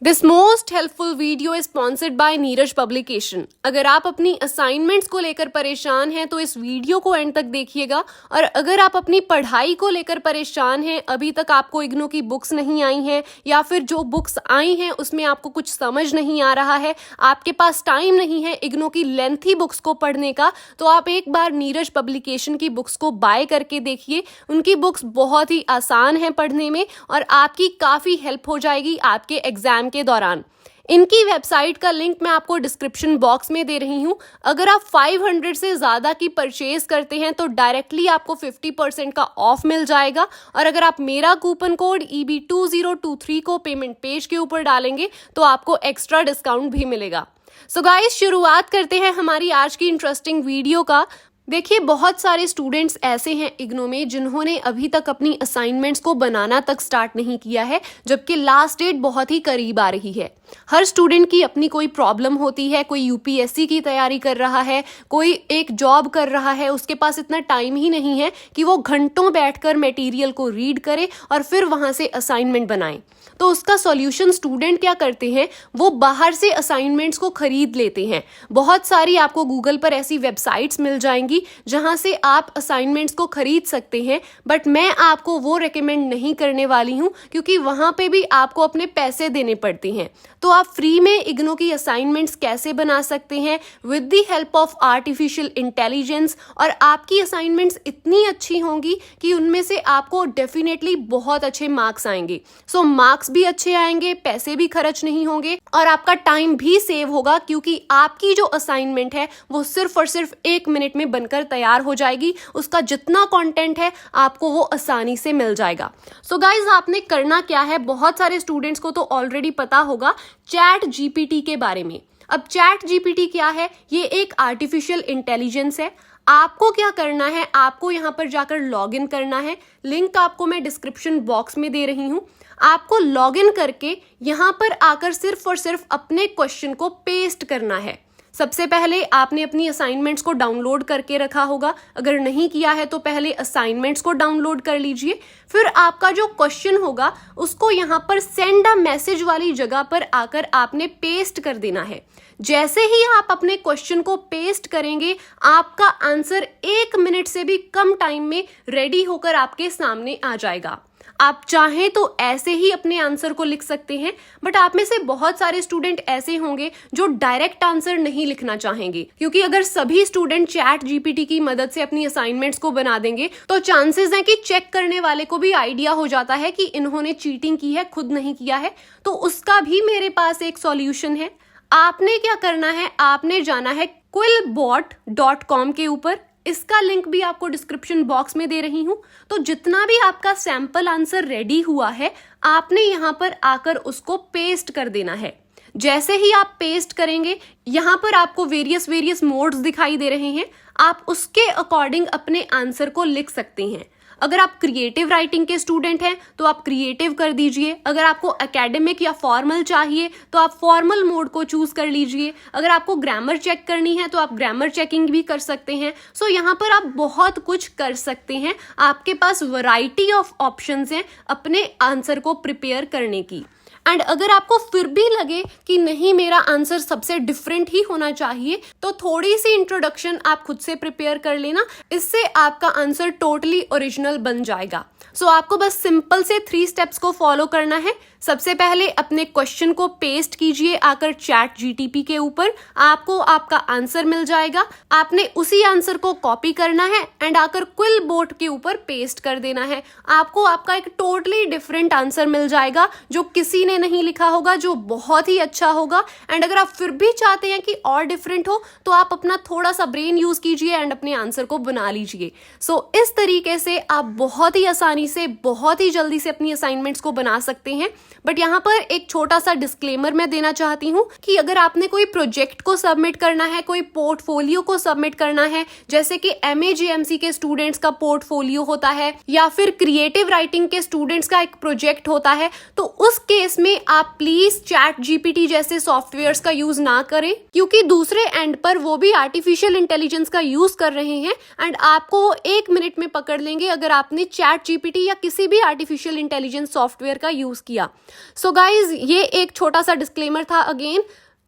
This most helpful video is sponsored by Neeraj publication. अगर आप अपनी असाइनमेंट्स को लेकर परेशान हैं तो इस वीडियो को एंड तक देखिएगा। और अगर आप अपनी पढ़ाई को लेकर परेशान हैं, अभी तक आपको इग्नू की बुक्स नहीं आई हैं या फिर जो बुक्स आई हैं उसमें आपको कुछ समझ नहीं आ रहा है, आपके पास टाइम नहीं है इग्नू की लेंथी बुक्स को पढ़ने का, तो आप एक बार नीरज पब्लिकेशन की बुक्स को बाय करके देखिए। उनकी बुक्स बहुत ही आसान है पढ़ने में और आपकी काफ़ी हेल्प हो जाएगी आपके एग्जाम के दौरान। इनकी वेबसाइट का लिंक मैं आपको डिस्क्रिप्शन बॉक्स में दे रही हूं। अगर आप 500 से ज़्यादा की परचेज करते हैं तो डायरेक्टली आपको 50% का ऑफ मिल जाएगा। और अगर आप मेरा कूपन कोड EB2023 को पेमेंट पेज के ऊपर डालेंगे तो आपको एक्स्ट्रा डिस्काउंट भी मिलेगा। सो गाइस, शुरुआत करते हैं हमारी आज की इंटरेस्टिंग वीडियो का। देखिए, बहुत सारे स्टूडेंट्स ऐसे हैं इग्नू में जिन्होंने अभी तक अपनी असाइनमेंट्स को बनाना तक स्टार्ट नहीं किया है, जबकि लास्ट डेट बहुत ही करीब आ रही है। हर स्टूडेंट की अपनी कोई प्रॉब्लम होती है, कोई यूपीएससी की तैयारी कर रहा है, कोई एक जॉब कर रहा है, उसके पास इतना टाइम ही नहीं है कि वो घंटों बैठकर मटेरियल को रीड करे और फिर वहां से असाइनमेंट बनाए। तो उसका सॉल्यूशन स्टूडेंट क्या करते हैं, वो बाहर से असाइनमेंट्स को खरीद लेते हैं। बहुत सारी आपको गूगल पर ऐसी वेबसाइट्स मिल जाएंगी जहां से आप असाइनमेंट्स को खरीद सकते हैं, बट मैं आपको वो रेकमेंड नहीं करने वाली हूं क्योंकि वहां पे भी आपको अपने पैसे देने पड़ते हैं। तो आप फ्री में इग्नू की असाइनमेंट्स कैसे बना सकते हैं with the help of artificial intelligence, और आपकी असाइनमेंट्स इतनी अच्छी होंगी कि उनमें से आपको डेफिनेटली बहुत अच्छे मार्क्स आएंगे। सो मार्क्स भी अच्छे आएंगे, पैसे भी खर्च नहीं होंगे और आपका टाइम भी सेव होगा क्योंकि आपकी जो असाइनमेंट है वो सिर्फ और सिर्फ 1 मिनट में बनकर तैयार हो जाएगी। उसका जितना कंटेंट है आपको वो आसानी से मिल जाएगा। सो गाइज, आपने करना क्या है, बहुत सारे स्टूडेंट्स को तो ऑलरेडी पता होगा चैट जीपीटी के बारे में। अब चैट जीपीटी क्या है? ये एक आर्टिफिशियल इंटेलिजेंस है। आपको क्या करना है, आपको यहाँ पर जाकर लॉग इन करना है। लिंक आपको मैं डिस्क्रिप्शन बॉक्स में दे रही हूँ। आपको लॉग इन करके यहाँ पर आकर सिर्फ और सिर्फ अपने क्वेश्चन को पेस्ट करना है। सबसे पहले आपने अपनी असाइनमेंट्स को डाउनलोड करके रखा होगा, अगर नहीं किया है तो पहले असाइनमेंट्स को डाउनलोड कर लीजिए। फिर आपका जो क्वेश्चन होगा उसको यहाँ पर सेंड अ मैसेज वाली जगह पर आकर आपने पेस्ट कर देना है। जैसे ही आप अपने क्वेश्चन को पेस्ट करेंगे, आपका आंसर 1 मिनट से भी कम टाइम में रेडी होकर आपके सामने आ जाएगा। आप चाहें तो ऐसे ही अपने आंसर को लिख सकते हैं, बट आप में से बहुत सारे स्टूडेंट ऐसे होंगे जो डायरेक्ट आंसर नहीं लिखना चाहेंगे, क्योंकि अगर सभी स्टूडेंट चैट जीपीटी की मदद से अपनी असाइनमेंट्स को बना देंगे तो चांसेस हैं कि चेक करने वाले को भी आइडिया हो जाता है कि इन्होंने चीटिंग की है, खुद नहीं किया है। तो उसका भी मेरे पास एक सॉल्यूशन है। आपने क्या करना है, आपने जाना है quillbot.com के ऊपर। इसका लिंक भी आपको डिस्क्रिप्शन बॉक्स में दे रही हूं। तो जितना भी आपका सैंपल आंसर रेडी हुआ है, आपने यहां पर आकर उसको पेस्ट कर देना है। जैसे ही आप पेस्ट करेंगे, यहां पर आपको वेरियस मोड्स दिखाई दे रहे हैं। आप उसके अकॉर्डिंग अपने आंसर को लिख सकते हैं। अगर आप क्रिएटिव राइटिंग के स्टूडेंट हैं तो आप क्रिएटिव कर दीजिए। अगर आपको एकेडमिक या फॉर्मल चाहिए तो आप फॉर्मल मोड को चूज कर लीजिए। अगर आपको ग्रामर चेक करनी है तो आप ग्रामर चेकिंग भी कर सकते हैं। सो यहाँ पर आप बहुत कुछ कर सकते हैं। आपके पास वैरायटी ऑफ ऑप्शंस हैं अपने आंसर को प्रिपेयर करने की। एंड अगर आपको फिर भी लगे कि नहीं, मेरा आंसर सबसे डिफरेंट ही होना चाहिए, तो थोड़ी सी इंट्रोडक्शन आप खुद से प्रिपेयर कर लेना। इससे आपका आंसर टोटली ओरिजिनल बन जाएगा। सो आपको बस सिंपल से 3 स्टेप्स को फॉलो करना है। सबसे पहले अपने क्वेश्चन को पेस्ट कीजिए आकर चैट जीटीपी के ऊपर, आपको आपका आंसर मिल जाएगा। आपने उसी आंसर को कॉपी करना है एंड आकर क्विलबोट के ऊपर पेस्ट कर देना है। आपको आपका एक टोटली डिफरेंट आंसर मिल जाएगा जो किसी ने नहीं लिखा होगा, जो बहुत ही अच्छा होगा। एंड अगर आप फिर भी चाहते हैं कि और डिफरेंट हो तो आप अपना थोड़ा सा ब्रेन यूज कीजिए एंड अपने आंसर को बना लीजिए। सो इस तरीके से आप बहुत ही आसानी से, बहुत ही जल्दी से अपनी असाइनमेंट्स को बना सकते हैं। बट यहाँ पर एक छोटा सा डिस्क्लेमर मैं देना चाहती हूँ कि अगर आपने कोई प्रोजेक्ट को सबमिट करना है, कोई पोर्टफोलियो को सबमिट करना है, जैसे कि MAJMC के स्टूडेंट्स का पोर्टफोलियो होता है या फिर क्रिएटिव राइटिंग के स्टूडेंट्स का एक प्रोजेक्ट होता है, तो उस केस में आप प्लीज चैट जीपीटी जैसे सॉफ्टवेयर्स का यूज ना करें, क्योंकि दूसरे एंड पर वो भी आर्टिफिशियल इंटेलिजेंस का यूज कर रहे हैं एंड आपको 1 मिनट में पकड़ लेंगे अगर आपने चैट जीपीटी या किसी भी आर्टिफिशियल इंटेलिजेंस सॉफ्टवेयर का यूज किया। सो गाइज, ये एक छोटा सा डिस्क्लेमर था अगेन।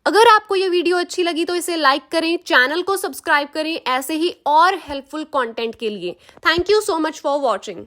अगर आपको ये वीडियो अच्छी लगी तो इसे लाइक करें, चैनल को सब्सक्राइब करें ऐसे ही और हेल्पफुल कंटेंट के लिए। Thank you so much for watching.